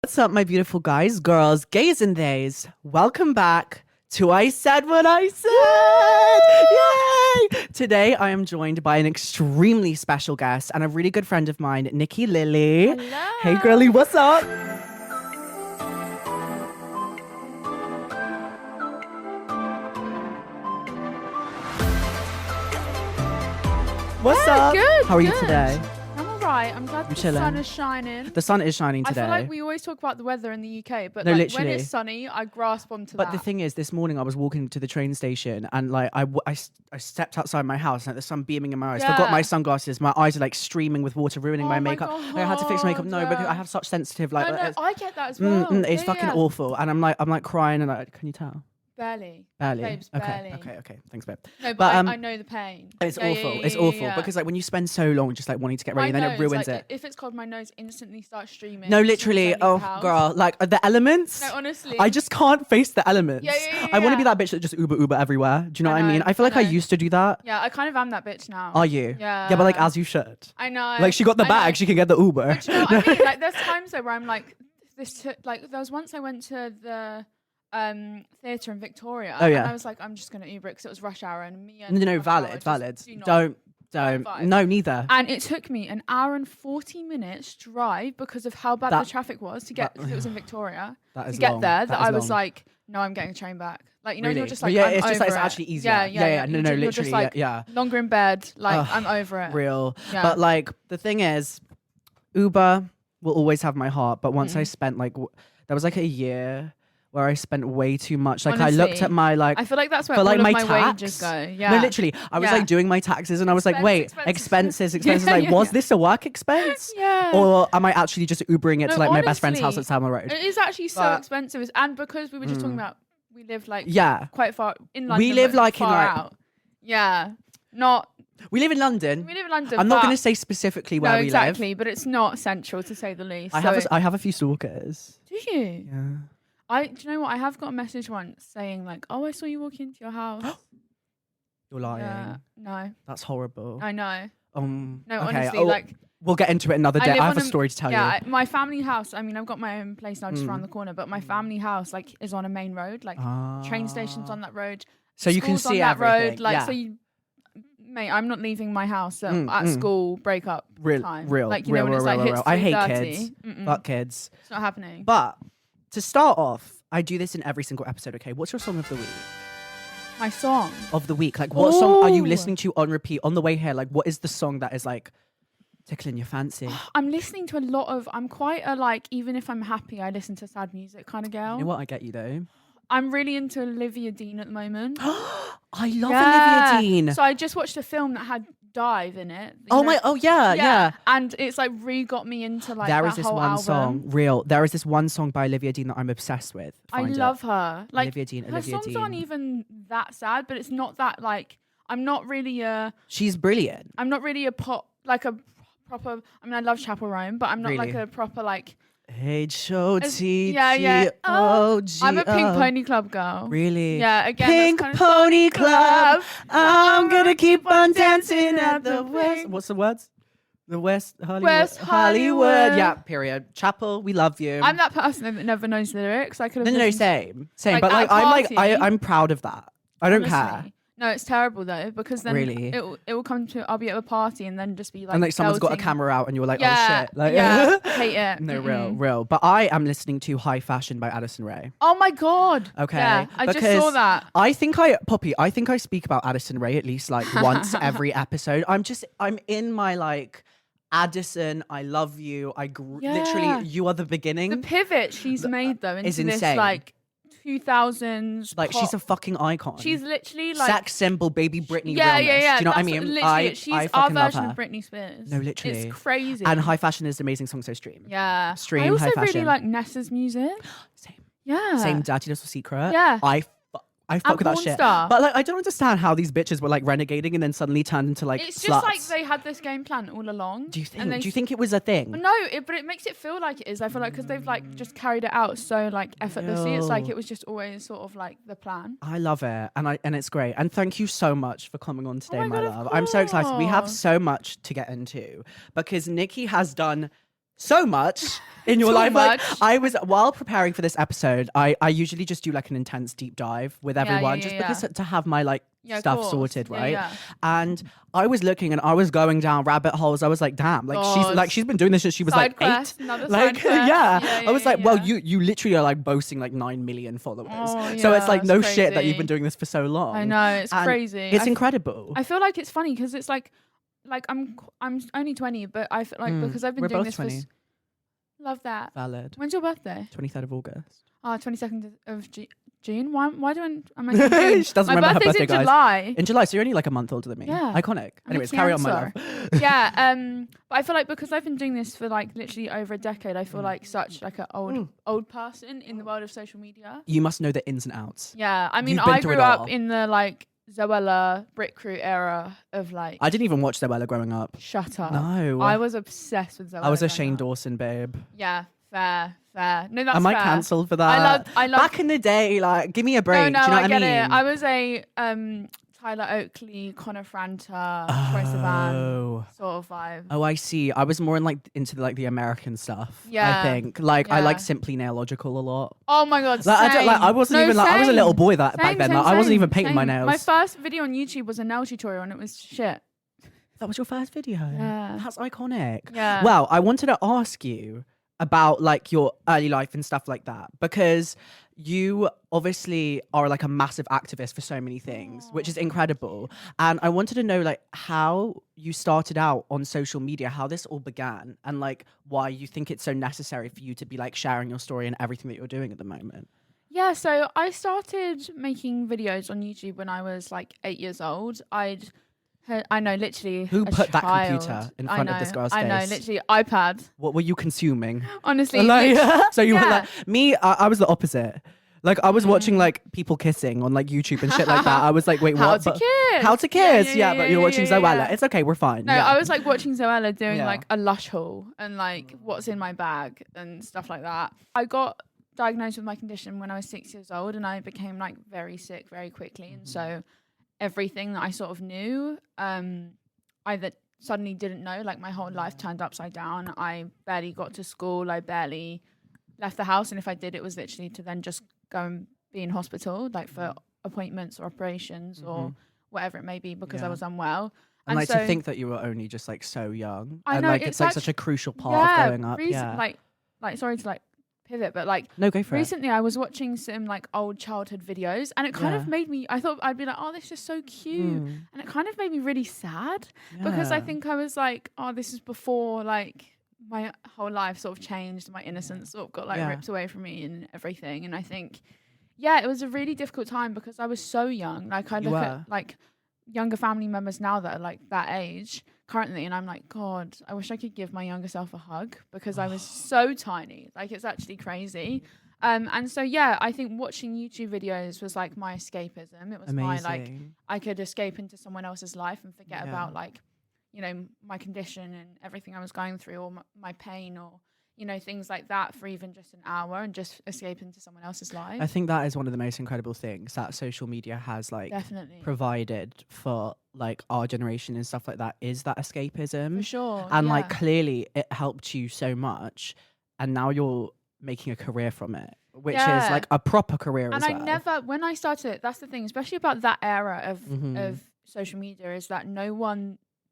What's up, my beautiful guys, girls, gays, and theys? Welcome back to I Said What I Said! Yay! Today, I am joined by an extremely special guest and a really good friend of mine, Nikki Lilly. Hello. Hey, girlie, what's up? What's up? Good. How are you good. today? I'm alright. I'm glad the chilling. sun is shining. The sun is shining today. I feel like we always talk about the weather in the UK, but No, like, when literally. it's sunny, I grasp onto But that. the thing is, this morning I was walking to the train station and like I stepped outside my house and like, the sun beaming in my eyes. Forgot my Yeah. sunglasses. My eyes are like streaming with water, ruining my Oh my makeup. I had to fix my makeup. No, God, because yeah. I have such sensitive like. no, it's- I get that as well. it's Yeah, fucking yeah. awful, and I'm like crying and like, can you tell? Barely. Barely. Babes, Okay. barely. Okay. Thanks, babe. No, but, But, I know the pain. It's Yeah, awful. yeah, It's yeah, awful yeah. because like when you spend so long just like wanting to get ready, My and then it nose, ruins like, it. If it's cold, my nose instantly starts streaming. No, as soon as I literally. leave Oh, the house. girl, like the elements. No, honestly. I just can't face the elements. Yeah, I want to be yeah. that bitch that just Uber everywhere. Do you know I what I mean? know, I feel like I know. used to do that. Yeah, I kind of am that bitch now. Are you? Yeah. Yeah, but like as you should. I know. Like she got the I know. bag, she can get the Uber. But you know what I mean? Like, there's times though where I'm like, like, there was once I went to the theatre in Victoria. Oh, yeah. And I was like, I'm just gonna Uber because it was rush hour and me and No, rush hour just valid. do not Don't. vibe. No, neither. And it took me an hour and 40 minutes drive because of how bad That- the traffic was to get, because it was in Victoria, That to is get long. there, That I is was long. like, no, I'm getting a train back. Like, you know, Really? you're just like, yeah, I'm it's just like over it's it. actually easier. Yeah. No, You're just literally, like, yeah. longer in bed, like, Ugh, I'm over it. Real. Yeah. But like the thing is, Uber will always have my heart. But once I spent like, there was like a year where I spent way too much. Like I looked Honestly, at my like. I feel like that's where for, all like, of my my tax. wages go. Yeah. No, literally, I was Yeah. like doing my taxes, and I was like, wait, expenses. Yeah, Like, yeah, was yeah. this a work expense? Yeah. Or am I actually just Ubering it to No, like my best friend's house honestly, at Salma Road? It is actually so But- expensive, and because we were just talking about, we live like Yeah, quite far in London. We live, but like, in, far like- out. Yeah, not. we live in London. We live in London. I'm not but- going to say specifically where no, we exactly, live. but it's not central to say the least. I have a few stalkers. Do you? Yeah. Do you know what? I have got a message once saying like, "Oh, I saw you walk into your house." You're lying. Yeah. No, That's horrible. I know. No, No, okay. honestly, oh, like. we'll get into it another day. live I have on a story to tell yeah, you. my family house. I mean, I've got my own place now, just Mm. around the corner. But my family house, like, is on a main road. Like, train stations on that road. So you can schools see on that everything. road. Like, yeah. so you, mate, I'm not leaving my house at Mm. school breakup time. real, Like, you real, know, when it's real, like real, hits real. I hate 3:30. kids. Mm-mm. Fuck kids. It's not happening. But to start off, I do this in every single episode. Okay, what's your song of the week? My song. Of the week, like what song are you Ooh. listening to on repeat on the way here? Like, what is the song that is like tickling your fancy? I'm listening to a lot of. I'm quite a like. Even if I'm happy, I listen to sad music kind of girl. You know what? I get you though. I'm really into Olivia Dean at the moment. I love Yeah. Olivia Dean. So I just watched a film that had Dive in it. You Oh know? my! Oh yeah. And it's like got me into like There that is this whole one album. song, real. There is this one song by Olivia Dean that I'm obsessed with. I Find it. love her. Like Olivia Dean. her Olivia songs Dean. aren't even that sad, but it's not that like I'm not really a She's brilliant. pop like a proper. I mean, I love Chapel Roan, but I'm not like Really? a proper like. H-O-T-T-O-G-O. Yeah. I'm a Pink Pony Club girl. Really? Yeah. Again, Pink that's Pony Club. I'm gonna keep keep on dancing at the West. Pink- What's the words? The West Hollywood. West Hollywood. Yeah. Period. Chapel. We love you. I'm that person that never knows the lyrics. I could have. No. listened- Same. Like, But like, at a party- I'm proud of that. I don't care. Honestly. No, it's terrible though, because then Really? it will come to I'll be at a party and then just be like And like someone's got a belting. camera out, and you're like, Yeah, oh shit. Like, yeah, hate it. No, Mm-mm. real. But I am listening to High Fashion by Addison Rae. Oh my god. Okay. Yeah, I just because saw that. I think I speak about Addison Rae at least like once every episode. I'm in my like Addison, I love you. Yeah. Literally, you are the beginning. The pivot she's made though into is this insane. like 2000s. Like pop. she's a fucking icon. She's literally like sex symbol, baby Britney. yeah, realness. yeah, yeah. Do you know what I That's mean? literally I it. She's our fucking love version her. of Britney Spears. No, literally. It's crazy. And High Fashion is an amazing song. So stream. yeah. Stream I also High really Fashion. like Nessa's music. Same. Yeah. Same Dirty Little Secret. Yeah. I fuck with that Porn shit. Star. But like, I don't understand how these bitches were like renegading and then suddenly turned into like It's sluts. just like they had this game plan all along. Do you and they think? Do you think it was a thing? No, but it makes it feel like it is. I feel like because they've like just carried it out so like effortlessly. It's like Yo. it was just always sort of like the plan. I love it, and it's great. And thank you so much for coming on today, my my God, of love. I'm so excited. We have course. so much to get into because Nikki has done so much in your Too life. Like, much. I was, while preparing for this episode, I usually just do like an intense deep dive with everyone just because to have my like of stuff course. sorted, Yeah, right? yeah. And I was looking and I was going down rabbit holes. I was like, damn, like God. she's been doing this since she was Side like quest, 8. another Like, side quest. yeah. I was like, well, yeah. you literally are like boasting like 9 million followers. Oh, So it's yeah, like it's no shit that you've crazy. been doing this for so long. I know, it's And crazy. It's incredible. I feel like it's funny because it's like I'm only 20, but I feel like because I've been We're doing both this 20. love that. Valid. When's your birthday? 23rd of August. 22nd of June. Why do am I saying June? She doesn't My remember her birthday's birthday, in guys. July. In July, so you're only like a month older than me. Yeah. Iconic. I'm Anyways, a carry on, my love. Cancer. Yeah. But I feel like because I've been doing this for like literally over a decade, I feel like such like an old person in the world of social media. You must know the ins and outs. Yeah. I mean, You've been I through grew it up all. in the like Zoella Brick Crew era of like. I didn't even watch Zoella growing up. Shut up. No. I was obsessed with Zoella. I was a growing Shane up. Dawson babe. Yeah. Fair. No, that's Am I fair. cancelled for that? I love. Back in the day, like, give me a break. No, Do you know what I get I mean? it. I was a Tyler Oakley, Connor Franta, Troye Sivan sort of vibe. Oh, I see. I was more into like the American stuff. Yeah. I think like I like Yeah. Simply Nailogical a lot. Oh my god, Like, same. I wasn't even like I was a same. little boy back Same, then. same, Like, I wasn't same, even painting my same. nails. My first video on YouTube was a nail tutorial and it was shit. That was your first video. Yeah. That's iconic. Yeah. Well, I wanted to ask you about like your early life and stuff like that because you obviously are like a massive activist for so many things, which is incredible. And I wanted to know like how you started out on social media, how this all began, and like why you think it's so necessary for you to be like sharing your story and everything that you're doing at the moment. Yeah, so I started making videos on YouTube when I was like 8 years old. I know, literally. Who a put that child. computer in front of this girl's I know, face? literally iPad. What were you consuming? Honestly, Like, so you were yeah. like me. I was the opposite. Like I was watching like people kissing on like YouTube and shit like that. I was like, wait, How what? to kiss. How to kiss? Yeah, but you're watching yeah, Zoella. yeah. It's okay, we're fine. No, yeah. I was like watching Zoella doing Yeah. like a Lush haul and like what's in my bag and stuff like that. I got diagnosed with my condition when I was 6 years old and I became like very sick very quickly. And so everything that I sort of knew, I that suddenly didn't know, like my whole life turned upside down. I barely got to school. I barely left the house. And if I did, it was literally to then just go and be in hospital, like for appointments or operations or whatever it may be because I Yeah. was unwell. and like so, to think that you were only just like so young. I and know, like it's it's like actu- such a crucial part of growing up. Yeah. Like sorry to like pivot, but like No, go for it. recently I was watching some like old childhood videos and it kind of Yeah. made me, I thought I'd be like, oh, this is so cute. And it kind of made me really sad because I Yeah. think I was like, oh, this is before like my whole life sort of changed. My innocence sort of got like Yeah. ripped away from me and everything. And I think, yeah, it was a really difficult time because I was so young. Like I You look were. at like younger family members now that are like that age currently and I'm like, God, I wish I could give my younger self a hug because I was so tiny. Like it's actually crazy. And so yeah, I think watching YouTube videos was like my escapism. It was my like Amazing. I could escape into someone else's life and forget Yeah. about like, you know, my condition and everything I was going through or my pain or, you know, things like that for even just an hour and just escape into someone else's life. I think that is one of the most incredible things that social media has like Definitely. provided for like our generation and stuff like that is that escapism. For sure. And yeah. like clearly it helped you so much and now you're making a career from it, which is Yeah. like a proper career and as well. I never, when I started, that's the thing, especially about that era of Mhm. social media, is that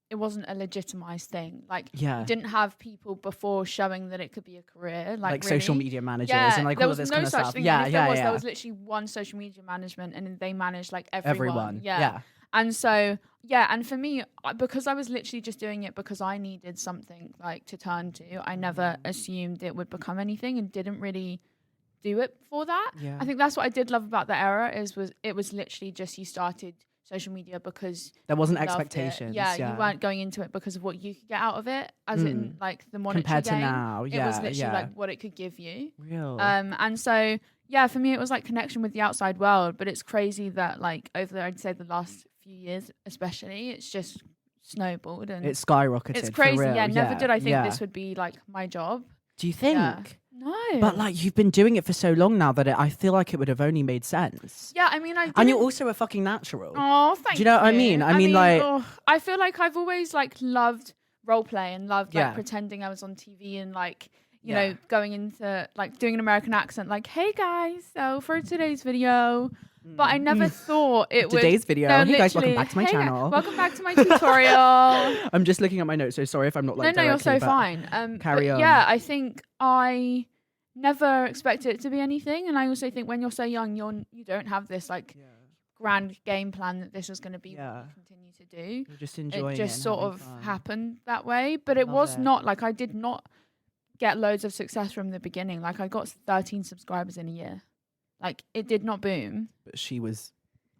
it wasn't a legitimized thing. Like Yeah. you didn't have people before showing that it could be a career. Like really. social media managers Yeah, and like there all was of this no kind of such stuff. thing. Yeah, And if yeah, there yeah. was literally one social media management and they managed like Everyone. Yeah. And so, yeah, and for me, because I was literally just doing it because I needed something like to turn to, I never assumed it would become anything and didn't really do it for that. Yeah. I think that's what I did love about the era it was literally just you started social media because There wasn't you loved it. expectations. Yeah, Yeah. you weren't going into it because of what you could get out of it, as in like the monetary compared to gain. now. It Yeah. was literally yeah. like what it could give you. Real. And so, yeah, for me, it was like connection with the outside world. But it's crazy that like over I'd say the last few years, especially, it's just snowballed and It skyrocketed. it's for crazy. real. Yeah, never did I think yeah. this would be like my job. Do you think? Yeah. No. But like you've been doing it for so long now that I feel like it would have only made sense. yeah, I mean, I didn't. And you're also a fucking natural. Oh, thank you. Do you know what I mean? I mean, like- I feel like I've always like loved role play and loved like Yeah. pretending I was on TV and like, you know, going into like doing an American accent, like, hey guys, so for today's video. But I never thought it would. Today's video. No, Hey guys, welcome literally, back to my hey, channel. welcome back to my tutorial. I'm just looking at my notes, so sorry if I'm not like No, you're so directly, but fine. carry on. Yeah, I think I never expected it to be anything, and I also think when you're so young, you don't have this like grand game plan that this was going to be what you continue to do. You're just enjoying It just and sort having of fun. happened that way, but it Love was it. not like I did not get loads of success from the beginning. Like I got 13 subscribers in a year. Like it did not boom. But she was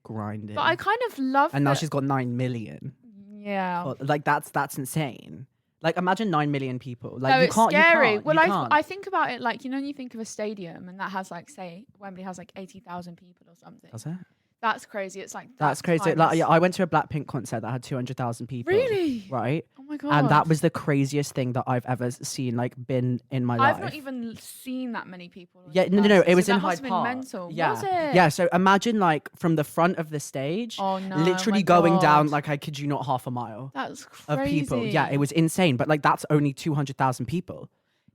grinding. But I kind of love and now that- she's got 9 million. Yeah. Well, like that's insane. Like imagine 9 million people. Like No, you it's can't. scary. You can't, Well, you can't. I think about it like, you know, when you think of a stadium and that has like, say, Wembley has like 80,000 people or something. Does it? That's crazy. It's like That's crazy. times- Like, yeah, I went to a Blackpink concert that had 200,000 people. Really? Right. Oh my god. And that was the craziest thing that I've ever seen, like, been in my life. I've not even seen that many people. Yeah, in no. person, It was so in that must Hyde have Park. been mental. Yeah, Was it? yeah. So imagine like from the front of the stage, Oh no. literally my going down God. like I kid you not half a mile That's crazy. of people. Yeah, it was insane. But like that's only 200,000 people.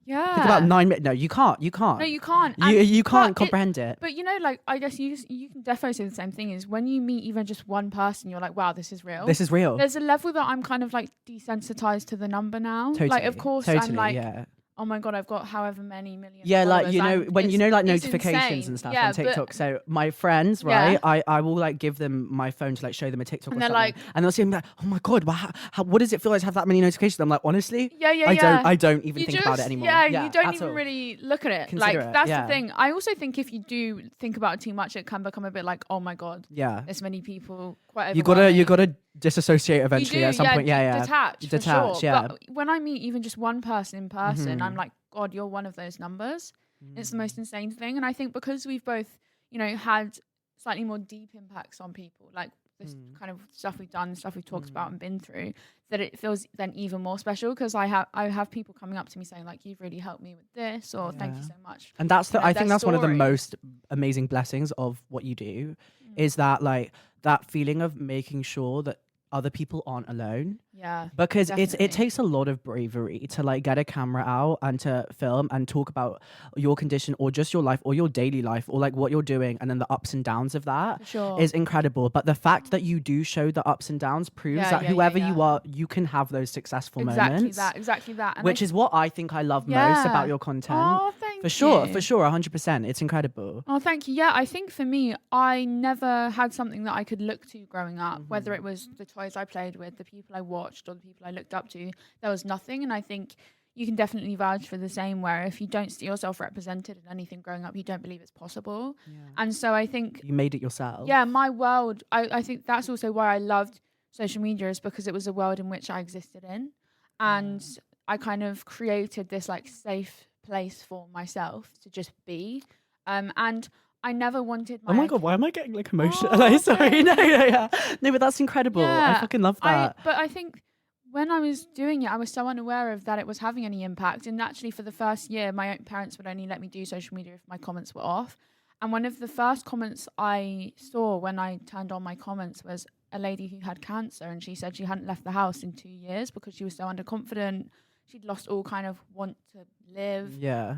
Yeah. Think about 9 million. No, you can't. You can't. No, you can't. You can't but comprehend it. But you know, like I guess you can definitely say the same thing. Is when you meet even just one person, you're like, wow, this is real. This is real. There's a level that I'm kind of like desensitized to the number now. Totally. Like, of course, totally, I'm like, yeah. oh my god, I've got however many million. Yeah, like followers, you know and when you know like it's notifications insane. and stuff Yeah, on but- TikTok. So my friends, right? I will like give them my phone to like show them a TikTok, And or they're something, like- and they'll see me like, oh my god, wow, what does it feel like to have that many notifications? I'm like, honestly, Yeah, yeah, I don't even You think about it just- anymore. Yeah, you don't at even all. really look at it. Consider like it, that's yeah. the thing. I also think if you do think about it too much, it can become a bit like, oh my god, Yeah, there's many people. Quite you overwhelming. gotta disassociate eventually You do, at some point. Yeah, detach, Detach, for sure. yeah. But when I meet even just one person in person, Mhm. I'm like, God, you're one of those numbers. It's the most insane thing, and I think because we've both, you know, had slightly more deep impacts on people, like this kind of stuff we've done, stuff we've talked about and been through, that it feels then even more special because I have people coming up to me saying like, you've really helped me with this, or thank you Yeah. so much. And that's the You know, I think their that's one of the stories. most amazing blessings of what you do, is that like that feeling of making sure that other people aren't alone. Yeah, Because definitely. it takes a lot of bravery to like get a camera out and to film and talk about your condition or just your life or your daily life or like what you're doing, and then the ups and downs of that For sure. is incredible. But the fact that you do show the ups and downs proves Yeah, that yeah, yeah, whoever yeah. you are, you can have those successful exactly moments, exactly that, and which is what I think I love most Yeah. about your content. oh, thank For sure, you. for sure, 100%. It's incredible. Oh, thank you. Yeah, I think for me, I never had something that I could look to growing up, whether it was the toys I played with, the people I watched, or the people I looked up to. There was nothing. And I think you can definitely vouch for the same, where if you don't see yourself represented in anything growing up, you don't believe it's possible. And so I think, You made it yourself. yeah, my world, I think that's also why I loved social media, is because it was a world in which I existed in. And I kind of created this like safe place for myself to just be. And I never wanted my Oh my god, why am I getting like emotional? Oh, Like, sorry, okay. no, yeah. No, but that's incredible. I Yeah, fucking love that. But I think when I was doing it, I was so unaware of that it was having any impact. And actually, for the first year, my own parents would only let me do social media if my comments were off. And one of the first comments I saw when I turned on my comments was a lady who had cancer, and she said she hadn't left the house in 2 years because she was so underconfident. She'd lost all kind of want to live. Yeah.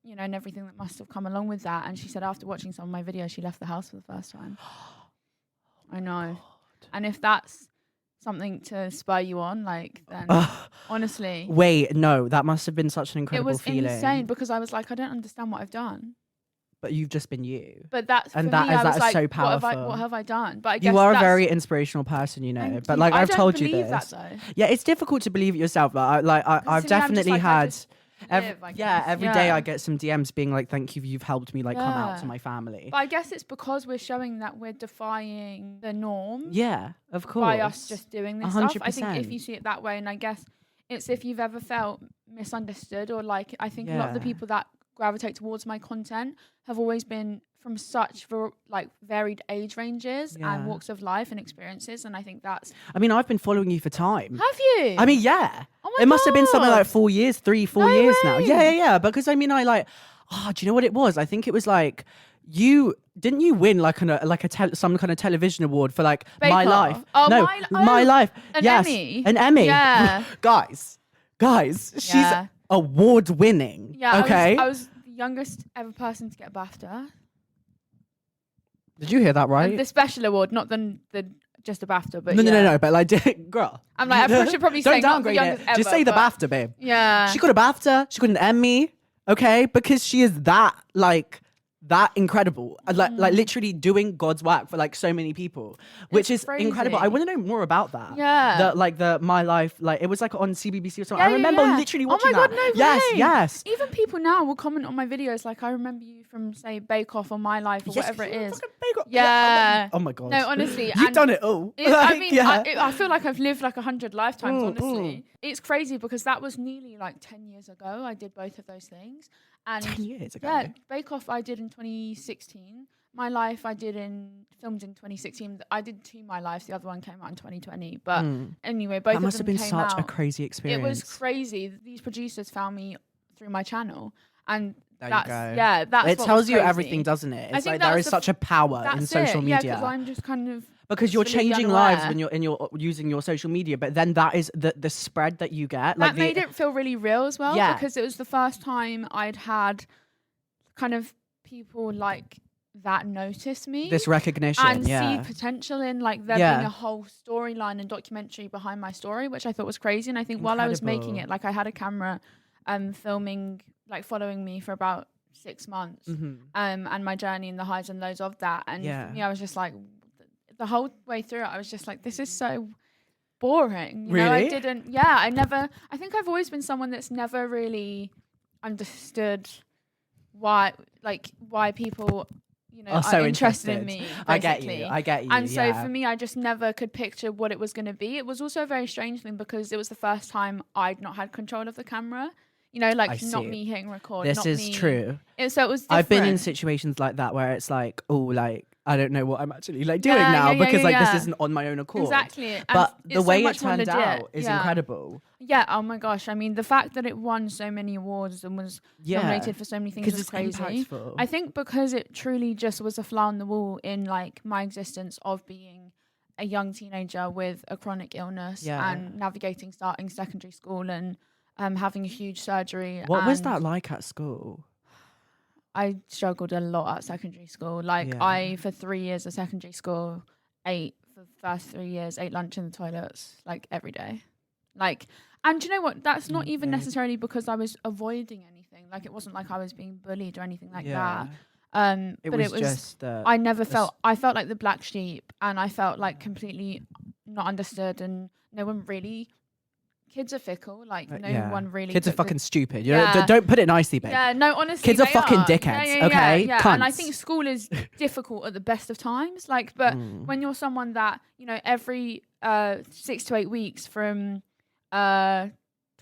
You know, and everything that must have come along with that. And she said after watching some of my videos, she left the house for the first time. I know. And if that's something to spur you on, like, then honestly, Wait, no, that must have been such an it incredible was feeling. insane because I was like, I don't understand what I've done. But you've just been you. But that's And for that me, is- I that was is like, so what have I done? But I guess You are a that's- very inspirational person, you know. Thank But you. like I I've don't told you believe this. that, though. Yeah, it's difficult to believe it yourself, but I've to me, I'm just definitely like, I had just live, I guess. every day Yeah. I get some DMs being like, thank you, you've helped me like come out to Yeah. my family. But I guess it's because we're showing that we're defying the norm. Yeah, of course. By us just doing this stuff. I think if 100%. you see it that way, and I guess it's if you've ever felt misunderstood, or like, I think a lot of the Yeah. people that gravitate towards my content have always been from such like varied age ranges Yeah. and walks of life and experiences, and I think that's. I mean, I've been following you for time. Have you? I mean, yeah. Oh my It must have been something God. like 4 years, 3, 4 No years now. way. Yeah. Because I mean, I like, do you know what it was? I think it was like you didn't you win like some kind of television award for like Bake My Off. Life? Oh, No, My Life. An Yes, Emmy. an Emmy. Yeah. guys, she's Yeah. award winning. Yeah, okay. I was the youngest ever person to get a BAFTA. Did you hear that right? The special award, not the just a BAFTA, but No. But like, girl. I'm like, I should probably say don't not the downgrade youngest it. ever. Just say the but BAFTA, babe. Yeah. She got a BAFTA. She got an Emmy. Okay, because she is that incredible, like literally doing God's work for like so many people, which It's is crazy. incredible. I want to know more about that. Yeah. The My Life, like it was like on CBBC or something. Yeah, I remember yeah. literally Oh watching my God, that. no way. Yes. Even people now will comment on my videos like, I remember you from, say, Bake Off or My Life or whatever it is. Yeah. Oh my God. No, honestly. You've and done it all. I mean, yeah. I feel like I've lived like 100 lifetimes, honestly. It's crazy because that was nearly like 10 years ago. I did both of those things. And 10 years ago. Yeah, Bake Off I did in 2016. My Life I filmed in 2016. I did 2 My Lives. The other one came out in 2020. But anyway, both of them That must have been came such out. a crazy experience. It was crazy. These producers found me through my channel. And There that's, you go. yeah, that's It what tells was you crazy. everything, doesn't it? I It's think like there that's is such a power in social Yeah, media. because I'm just kind of Because you're blissfully changing unaware. lives when you're using your social media, but then that is the spread that you get. That made it feel really real as well. Yeah. Because it was the first time I'd had kind of people like that notice me. This recognition, and yeah. see potential in like there Yeah. being a whole storyline and documentary behind my story, which I thought was crazy. And I think while I was making Incredible. it, like I had a camera filming, like following me for about 6 months. And my journey and the highs and lows of that. And Yeah. for me, I was just like, the whole way through it, I was just like, this is so boring. You know, Really? I think I've always been someone that's never really understood why people, you know, Are so interested in interested. me. I get basically. you. I get you. And so yeah. for me, I just never could picture what it was going to be. It was also a very strange thing because it was the first time I'd not had control of the camera. You know, like I not see. me hitting record. This not is me. true. So it was different. I've been in situations like that where it's like, oh, like I don't know what I'm actually like doing Yeah, now yeah, yeah, because yeah, like yeah. this isn't on my own accord. Exactly. And But it's the so way it much more turned legit. out is Yeah. incredible. Yeah. Oh my gosh. I mean, the fact that it won so many awards and was Yeah. nominated for so many things Because was it's crazy. impactful. I think because it truly just was a fly on the wall in like my existence of being a young teenager with a chronic illness Yeah. and navigating starting secondary school and having a huge surgery. What was and that like at school? I struggled a lot at secondary school. Like Yeah. I, for 3 years of secondary school, ate for the first 3 years, ate lunch in the toilets like every day. Like, and do you know what? That's not even Okay. necessarily because I was avoiding anything. Like it wasn't like I was being bullied or anything like Yeah. that. It But was it was just I never felt I felt like the black sheep and I felt like completely not understood and no one really kids are fickle, like no yeah. one really Kids are took the- fucking stupid. You Yeah. know, don't put it nicely, babe. Yeah, no, honestly, Kids are they fucking are. dickheads, Yeah, okay? Yeah. And I Cunts. think school is difficult at the best of times. Like, but Mm. when you're someone that, you know, every 6 to 8 weeks from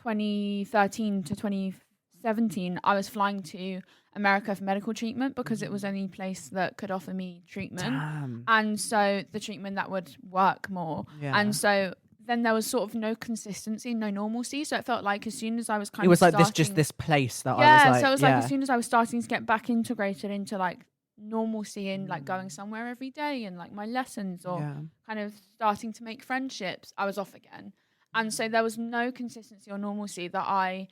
2013 to 2017, I was flying to America for medical treatment because it was the only place that could offer me treatment. Damn. And so the treatment that would work more. Yeah. And so then there was sort of no consistency, no normalcy. So it felt like as soon as I was kind It was of like starting, this place that I yeah, was like. so it was yeah. like as soon as I was starting to get back integrated into like normalcy and like going somewhere every day and like my lessons or Yeah. kind of starting to make friendships, I was off again. And so there was no consistency or normalcy that I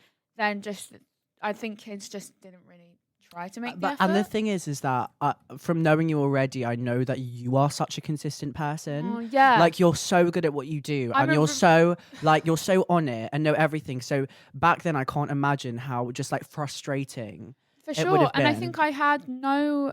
think kids just didn't really try to make the But effort. and the thing is that from knowing you already, I know that you are such a consistent person. Oh, yeah. Like you're so good at what you do, I and you're remember- you're so on it and know everything. So back then, I can't imagine how just like frustrating. For it would sure. have And I been. think I had no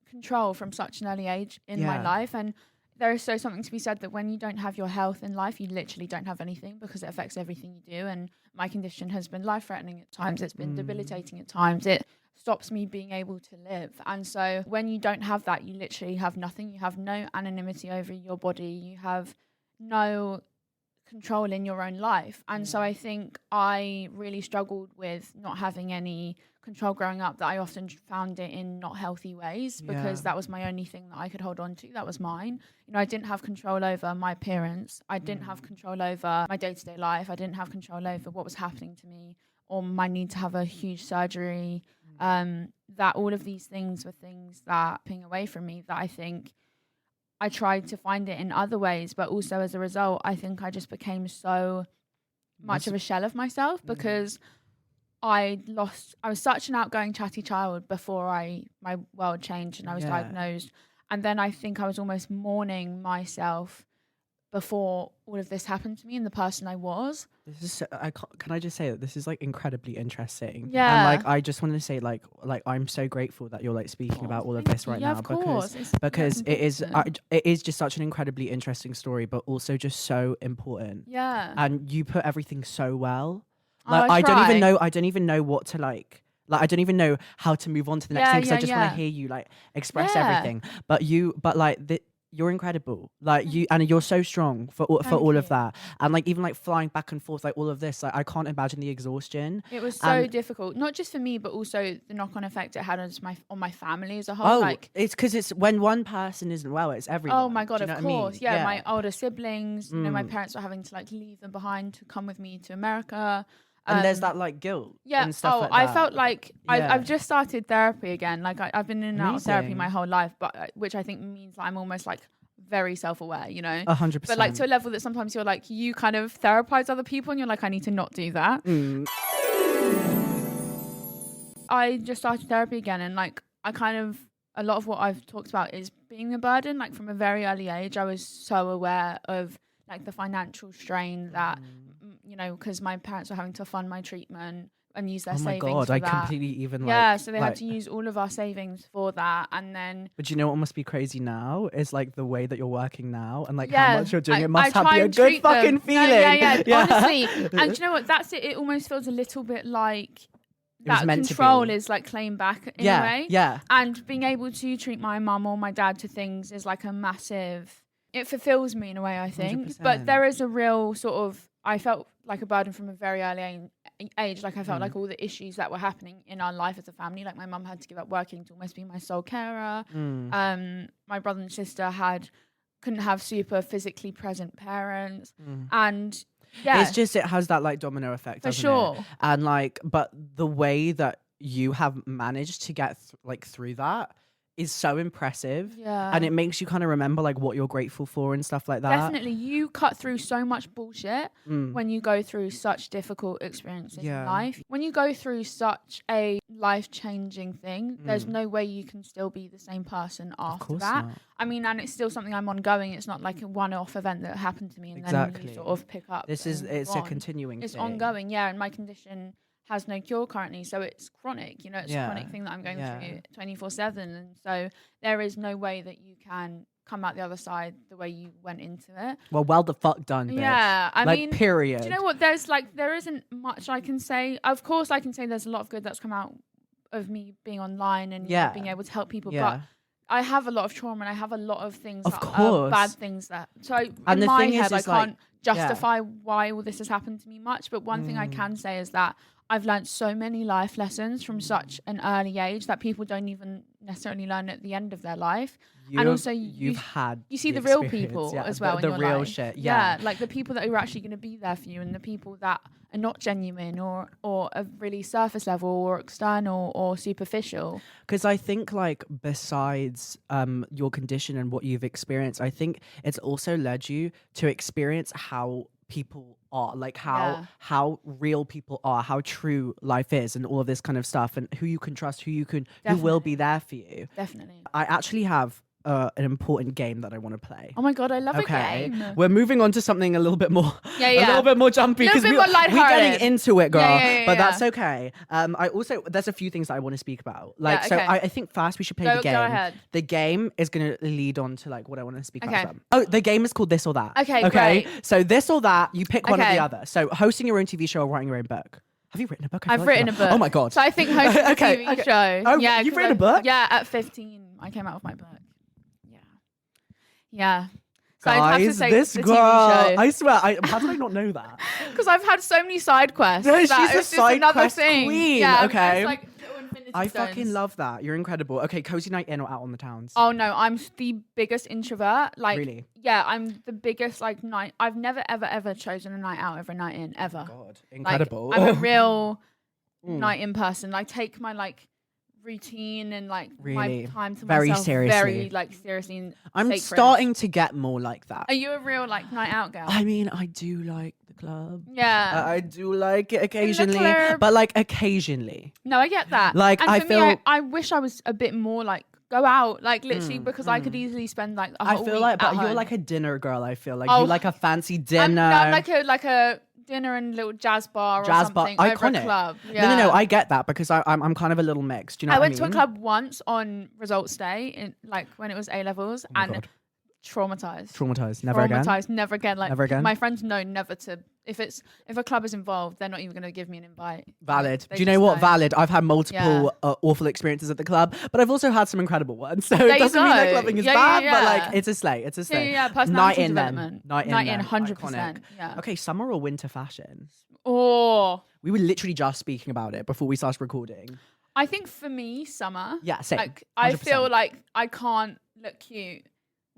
control from such an early age in my Yeah. life. And there is so something to be said that when you don't have your health in life, you literally don't have anything because it affects everything you do. And my condition has been life-threatening at times. It's been debilitating at times. It stops me being able to live. And so when you don't have that, you literally have nothing. You have no anonymity over your body. You have no control in your own life. And so I think I really struggled with not having any control growing up, that I often found it in not healthy ways because Yeah. that was my only thing that I could hold on to. That was mine. You know, I didn't have control over my appearance. I didn't have control over my day-to-day life. I didn't have control over what was happening to me or my need to have a huge surgery that all of these things were things that being away from me, that I think I tried to find it in other ways, but also as a result, I think I just became so much of a shell of myself because I was such an outgoing, chatty child before my world changed and I was diagnosed. And then I think I was almost mourning myself before all of this happened to me and the person I was. This is can I just say that this is like incredibly interesting. Yeah. And like I just want to say like I'm so grateful that you're like speaking about all of this right now, of course. because it is just such an incredibly interesting story, but also just so important. Yeah. And you put everything so well. Oh, Like I don't even know what to like I don't even know how to move on to the next thing because I just want to hear you like express everything. But you're incredible. Like you're so strong for all of that. And like even like flying back and forth, like all of this, like I can't imagine the exhaustion. It was so difficult, not just for me, but also the knock-on effect it had on my family as a whole. Oh, like it's because it's when one person isn't well, it's everyone. Oh my God, of course. I mean? Yeah, my older siblings, you know, my Mm. parents were having to like leave them behind to come with me to America. And there's that like guilt. Yeah. And stuff like I that. felt like I've just started therapy again. Like I've been in and out of therapy Amazing. my whole life, but which I think means that I'm almost like very self-aware, you know. 100%. But like to a level that sometimes you're like, you kind of therapize other people and you're like, I need to not do that. I just started therapy again, and like a lot of what I've talked about is being a burden. Like from a very early age, I was so aware of like the financial strain that, you know, because my parents were having to fund my treatment and use their savings. Oh my God, for I that. Completely even so they had to use all of our savings for that, and then. But you know what must be crazy now is like the way that you're working now and like how much you're doing. It must be a good fucking feeling. Honestly. And do you know what? That's it. It almost feels a little bit like that control is like claimed back in a way. Yeah. And being able to treat my mum or my dad to things is like a massive. It fulfills me in a way, I think. 100%. But there is a real sort of. I felt like a burden from a very early age. Like I felt like all the issues that were happening in our life as a family. Like my mum had to give up working to almost be my sole carer. My brother and sister couldn't have super physically present parents. And it's just it has that like domino effect for sure. It? And like, but the way that you have managed to get through that is so impressive. Yeah. And it makes you kind of remember like what you're grateful for and stuff like that. Definitely. You cut through so much bullshit when you go through such difficult experiences in life. When you go through such a life-changing thing, there's no way you can still be the same person after that. Not. I mean, and it's still something I'm ongoing. It's not like a one-off event that happened to me and then you sort of pick up. It's a continuing It's thing. ongoing, and my condition has no cure currently, so it's chronic, you know, it's a chronic thing that I'm going through 24/7, and so there is no way that you can come out the other side the way you went into it. Well the fuck done, bitch. Yeah, I mean, period. Do you know what? There isn't much I can say. Of course, I can say there's a lot of good that's come out of me being online and you know, being able to help people, but I have a lot of trauma and I have a lot of things that are bad things that. So in my head, I can't justify why all this has happened to me much, but one thing I can say is that I've learned so many life lessons from such an early age that people don't even necessarily learn at the end of their life. And also you see the real people as well in your real life. Shit. Like the people that are actually going to be there for you and the people that are not genuine or are really surface level or external or superficial. Because I think like besides your condition and what you've experienced, I think it's also led you to experience how people are, like how real people are, how true life is, and all of this kind of stuff, and who you can trust, who will be there for you. Definitely. I actually have an important game that I want to play. Oh my God, I love a game. We're moving on to something a little bit more, a little bit more jumpy because we're getting into it, girl. But that's okay. There's a few things that I want to speak about. I think first we should play the game. Go ahead. The game is going to lead on to like what I want to speak about. Oh, the game is called This or That. Okay. Great. So this or that, you pick one or the other. So hosting your own TV show or writing your own book. Have you written a book? I've written a book. Oh my God. So I think hosting a TV show. Oh, yeah, you've written a book? Yeah, at 15, I came out with my book. Yeah. So Guys, I'd have to say this the girl, TV show. I swear, how did I not know that? Because I've had so many side quests. No, she's that a it's just side another quest thing. queen. Yeah, okay. It's like little infinity I stones. fucking love that. You're incredible. Okay, cozy night in or out on the towns? Oh no, I'm the biggest introvert. Like, really? Yeah, I'm the biggest like night. I've never ever chosen a night out over a night in ever. God, incredible. Like, I'm a real night in person. I take my like routine and like Really? my time to Very myself seriously. very like seriously and I'm sacred. starting to get more like that. Are you a real like night out girl? I mean, I do like the club. Yeah. I do like it occasionally, club. but like occasionally. No, I get that. Like, and I for feel- me, I wish I was a bit more like go out, like literally, because I could easily spend like a whole I feel week like, but at you're home. like a dinner girl. I feel like Oh, you like a fancy I'm, dinner. no, I'm like a dinner and little jazz bar or Jazz bar, something over iconic. a club. No, Yeah. no, I get that because I'm kind of a little mixed. You know I what went I to a mean? club once on results day, in like when it was A levels, my and God. traumatized. Traumatized. Never again. Traumatized. Never again. Like Never again? my friends know never to. If a club is involved, they're not even going to give me an invite. Valid. They Do you know just what? Valid. I've had multiple Yeah. Awful experiences at the club, but I've also had some incredible ones. So There it you doesn't mean that go. clubbing is Yeah, bad, yeah, but yeah. like it's a slay. It's a Yeah, slay. yeah, personality Night in then. development. Night in. Night in, then. 100%. Iconic. Yeah. Okay, summer or winter fashion? Oh, We were literally just speaking about it before we started recording. I think for me, summer. Yeah, same. Like I 100%. feel like I can't look cute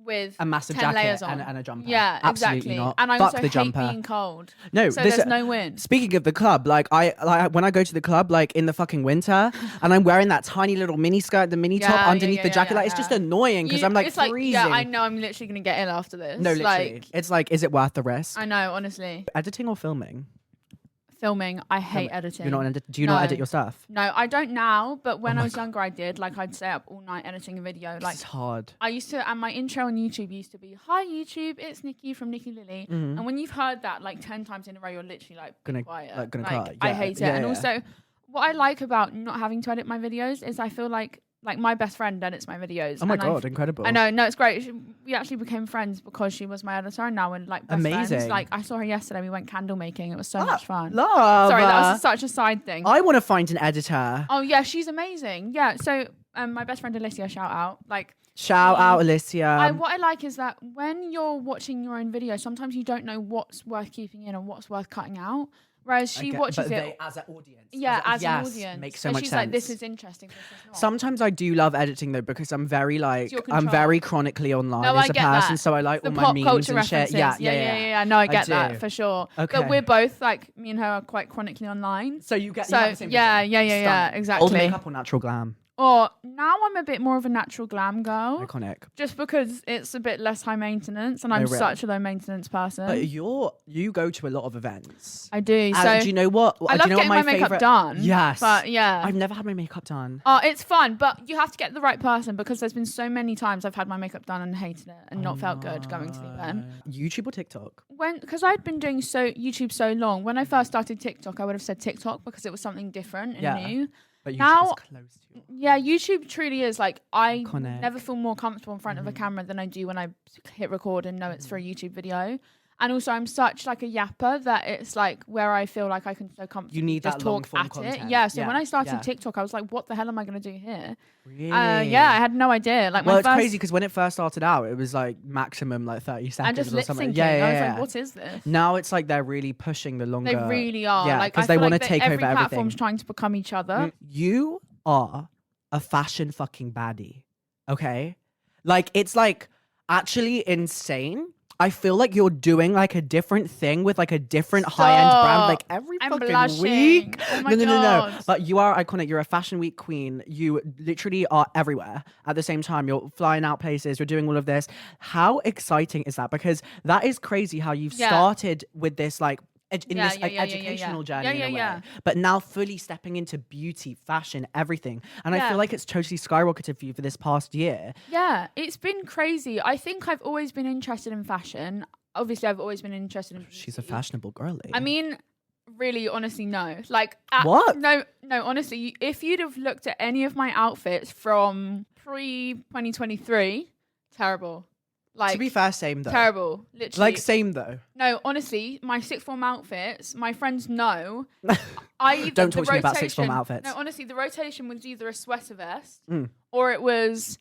with A massive 10 layers jacket on. and a jumper. Yeah, Absolutely exactly. not. And I Fuck also the hate jumper. being cold. No, So this, there's no win. Speaking of the club, like when I go to the club, like in the fucking winter, and I'm wearing that tiny little mini skirt, the mini top Yeah, underneath yeah, the yeah, jacket, yeah, like it's just yeah. annoying because I'm like it's freezing. yeah, I know I'm literally gonna get ill after this. No, literally, Like, it's like, is it worth the risk? I know, honestly. Editing or filming? Filming, I hate editing. You're not an do you not No. edit your stuff? No, I don't now, but when Oh I my was younger, I did. Like, I'd stay up all night editing a video. Like, It's hard. I used to, and my intro on YouTube used to be, "Hi YouTube, it's Nikki from Nikki Lilly." And when you've heard that like 10 times in a row, you're literally like, Mm-hmm. Gonna- be quiet. like, gonna Like, cry. I Yeah, hate it. yeah, And yeah. also, what I like about not having to edit my videos is I feel like my best friend edits my videos. Oh my and god, incredible! I know, no, it's great. We actually became friends because she was my editor, and now we're like best friends. Amazing. Like, I saw her yesterday. We went candle making. It was so much fun. Love. Sorry, that was such a side thing. I want to find an editor. Oh yeah, she's amazing. Yeah, so my best friend Alicia, shout out. Like, Shout out, Alicia. what I like is that when you're watching your own video, sometimes you don't know what's worth keeping in and what's worth cutting out. Whereas she watches but it, they, as an audience. yeah, as yes, an audience. makes so and much she's sense. like, "This is interesting. This is not." Sometimes I do love editing though because I'm very like your I'm control. very chronically online No, as I a get person, that. so I like The all my pop memes culture and shit. references. Yeah. No, I get do. that for sure. Okay. But we're both like, me and her are quite chronically online. So you get you So have the same yeah, vision. yeah, yeah, yeah, Stunning. exactly. Old makeup or natural glam? Or now I'm a bit more of a natural glam girl. Iconic. Just because it's a bit less high maintenance, and I'm real. such a low maintenance person. But you go to a lot of events. I do. And So do you know what? I do love you know getting what my makeup favorite? done. Yes. But yeah. I've never had my makeup done. Oh, it's fun, but you have to get the right person because there's been so many times I've had my makeup done and hated it and not felt good going to the event. YouTube or TikTok? Because I'd been doing YouTube so long, when I first started TikTok, I would have said TikTok because it was something different and Yeah. new. But YouTube Now- is close to you. Yeah, YouTube truly is like, I Iconic. never feel more comfortable in front of a camera than I do when I hit record and know it's for a YouTube video. And also, I'm such like a yapper that it's like where I feel like I can so comfortably You need just that talk long-form at it. content. Yeah. So Yeah, when I started yeah. TikTok, I was like, what the hell am I going to do here? Really? Yeah, I had no idea. Like Well, my it's first, crazy because when it first started out, it was like maximum like 30 seconds and just or lip something. syncing. Yeah, I was yeah, like, what is this? Now it's like they're really pushing the longer. They really are. Yeah, like, because I they feel want to like take every over everything. platform's trying to become each other. You are a fashion fucking baddie, okay? Like it's like actually insane. I feel like you're doing like a different thing with like a different high-end brand like every I'm fucking blushing. week. Oh my No. God. But you are iconic. You're a fashion week queen. You literally are everywhere at the same time. You're flying out places. You're doing all of this. How exciting is that? Because that is crazy how you've Yeah. started with this like in Yeah, this yeah, like, yeah, yeah, educational yeah. journey Yeah, in yeah, a way. yeah. But now fully stepping into beauty, fashion, everything. And I Yeah. feel like it's totally skyrocketed for you for this past year. Yeah, it's been crazy. I think I've always been interested in fashion. Obviously, I've always been interested in She's a beauty. fashionable girlie. I mean, really, honestly, no. Like, What? No, honestly, if you'd have looked at any of my outfits from pre-2023, terrible. Like, to be fair, same though. terrible. Literally. Like same though. No, honestly, my sixth form outfits, my friends know. I either, Don't the talk to me about sixth form rotation- outfits. No, honestly, the rotation was either a sweater vest Mm. or it was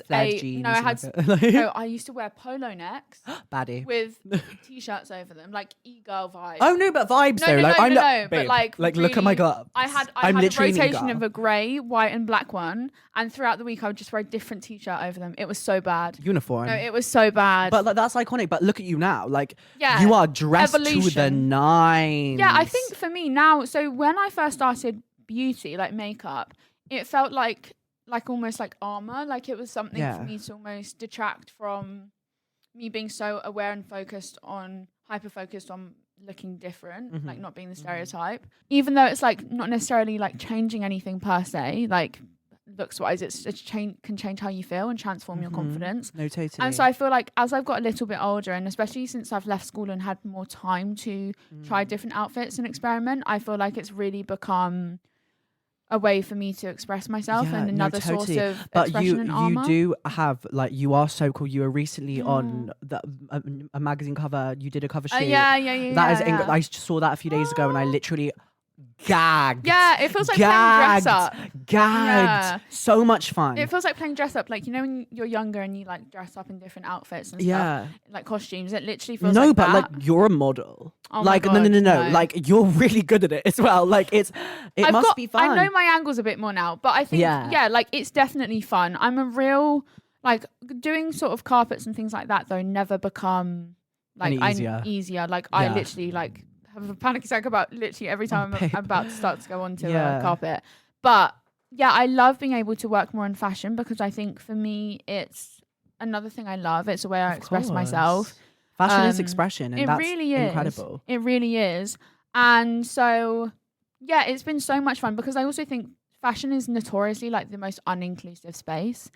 Flared a jeans. no. I had like- no. I used to wear polo necks baddie. with t-shirts over them, like e-girl vibes. Oh no, but vibes No, though. no, like no, I'm no, not, no, but, babe, like, look at my really, gloves. I had I'm a literally an rotation e-girl. of a grey, white, and black one, and throughout the week I would just wear a different t-shirt over them. It was so bad. uniform. No, it was so bad. But like, that's iconic. But look at you now. Like Yeah, you are dressed to the evolution. nines. Yeah, I think for me now, so when I first started beauty, like makeup, it felt like almost like armor. Like it was something for me to almost detract from me being so aware and hyper focused on looking different, like not being the stereotype. Even though it's like not necessarily like changing anything per se, like looks wise, can change how you feel and transform your confidence. No, totally. And so I feel like as I've got a little bit older, and especially since I've left school and had more time to try different outfits and experiment, I feel like it's really become a way for me to express myself and another source of expression and armor. You do have, like, you are so cool. You were recently on a magazine cover. You did a cover shoot. I saw that a few days ago and I literally gagged. Yeah, it feels like playing dress up. Gagged. Yeah. So much fun. It feels like playing dress up. Like, you know, when you're younger and you like dress up in different outfits and stuff, like costumes, it literally feels like that. Like you're a model. Oh like, my God, no. Like, you're really good at it as well. Like, it must be fun. I know my angles a bit more now, but I think, like, it's definitely fun. I'm a real, like, doing sort of carpets and things like that, though, never become, like, easier. Like, I literally, like, have a panic attack about literally every time I'm about to start to go onto a carpet. But yeah, I love being able to work more in fashion because I think for me it's another thing I love. It's a way I express myself. Fashion is expression, and that's really is incredible. It really is. And so yeah, it's been so much fun because I also think fashion is notoriously like the most uninclusive space.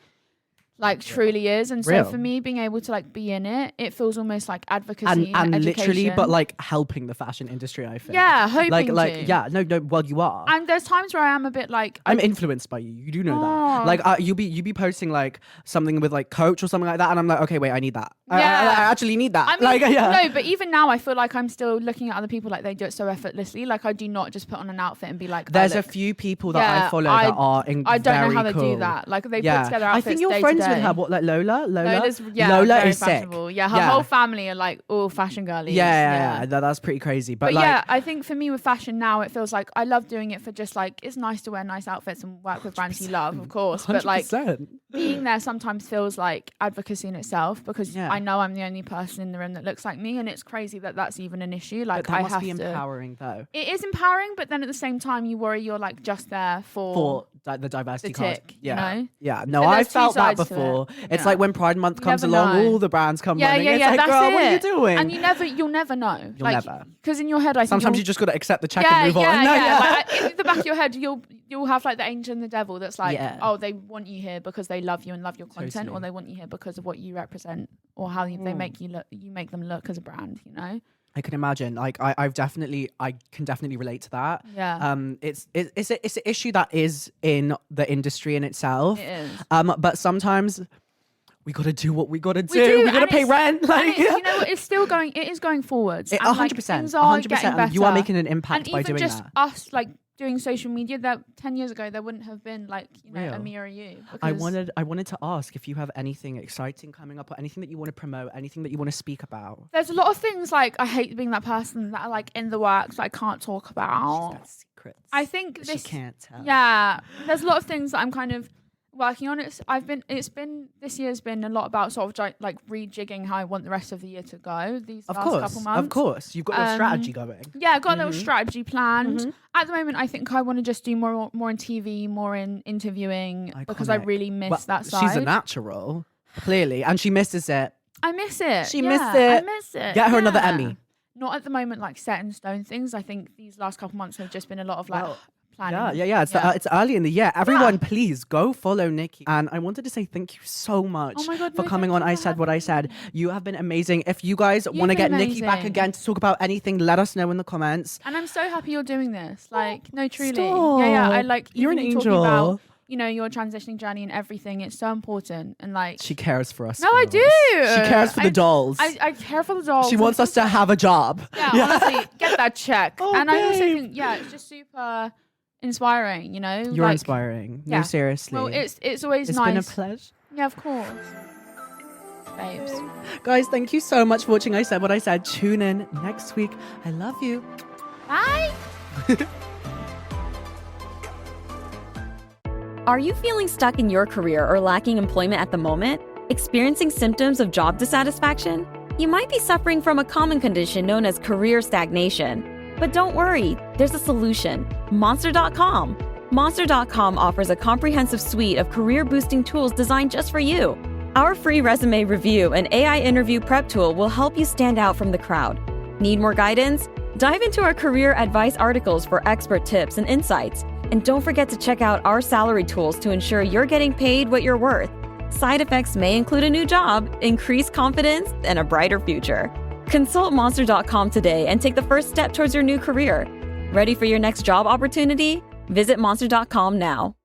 Like truly is. And so for me being able to like be in it, it feels almost like advocacy and education. Literally, but like helping the fashion industry, I think. Yeah, hoping no, well, you are. And there's times where I am a bit like I'm influenced by you. You do know that. Like you be posting like something with like Coach or something like that, and I'm like, okay, wait, I need that. I actually need that. I mean, no, but even now I feel like I'm still looking at other people like they do it so effortlessly. Like I do not just put on an outfit and be like, there's a few people that I follow that are I don't know how they cool. do that. Like they put together outfits. I think you're friends with her. What, like Lola? Lola is sick. Yeah, her whole family are like all fashion girlies. Yeah. That's pretty crazy. But like, yeah, I think for me with fashion now, it feels like I love doing it for just like it's nice to wear nice outfits and work with brands you love, of course. 100%. But like being there sometimes feels like advocacy in itself because I know I'm the only person in the room that looks like me, and it's crazy that that's even an issue. Like but that must be empowering though. It is empowering, but then at the same time, you worry you're like just there for the diversity card. Yeah, you know? Yeah. No, I felt that before. It's like when Pride Month comes along, all the brands come running. It's like, girl, what are you doing? And you'll never know. You'll never. Because in your head, I think sometimes you just got to accept the check and move on. Like, in the back of your head, you'll have like the angel and the devil that's like, oh, they want you here because they love you and love your content, or they want you here because of what you represent, or how they make you look. You make them look as a brand, you know. I can imagine. Like I can definitely relate to that. Yeah. It's an issue that is in the industry in itself. It is. But sometimes we got to do what we got to do. We got to pay rent. Like, you know, it's still going. It is going forwards. 100%. 100%. You are making an impact by doing that. And even just us, like doing social media, that 10 years ago there wouldn't have been like, you know, a me or you. I wanted to ask if you have anything exciting coming up or anything that you want to promote, anything that you want to speak about. There's a lot of things like I hate being that person that are like in the works that I can't talk about. She's got secrets. I think she can't tell. Yeah, there's a lot of things that I'm kind of working on. This year's been a lot about sort of like rejigging how I want the rest of the year to go. These last couple months. Of course, you've got your strategy going. Yeah, I've got a little strategy planned. At the moment, I think I want to just do more in TV, more in interviewing. Iconic. Because I really miss that side. She's a natural, clearly, and she misses it. I miss it. She missed it. I miss it. Get her another Emmy. Not at the moment, like set in stone things. I think these last couple months have just been a lot of like. Planning. Yeah. It's early in the year. Everyone, please go follow Nikki. And I wanted to say thank you so much for coming on. I Said What I Said. You have been amazing. If you guys want to get Nikki back again to talk about anything, let us know in the comments. And I'm so happy you're doing this. Like, no, truly. Stop. Yeah. I like. You're an angel. Talking about, you know, your transitioning journey and everything. It's so important. And like, she cares for us. No, girls. I do. She cares for the dolls. I care for the dolls. She wants us to have a job. Yeah. Honestly, get that check. And I also think, it's just super inspiring, you know. You're inspiring. No, seriously. Well, it's always nice. It's been a pleasure. Yeah, of course. Babes. Guys, thank you so much for watching I Said What I Said. Tune in next week. I love you. Bye. Are you feeling stuck in your career or lacking employment at the moment? Experiencing symptoms of job dissatisfaction? You might be suffering from a common condition known as career stagnation. But don't worry, there's a solution. Monster.com. Monster.com offers a comprehensive suite of career-boosting tools designed just for you. Our free resume review and AI interview prep tool will help you stand out from the crowd. Need more guidance? Dive into our career advice articles for expert tips and insights. And don't forget to check out our salary tools to ensure you're getting paid what you're worth. Side effects may include a new job, increased confidence, and a brighter future. Consult Monster.com today and take the first step towards your new career. Ready for your next job opportunity? Visit Monster.com now.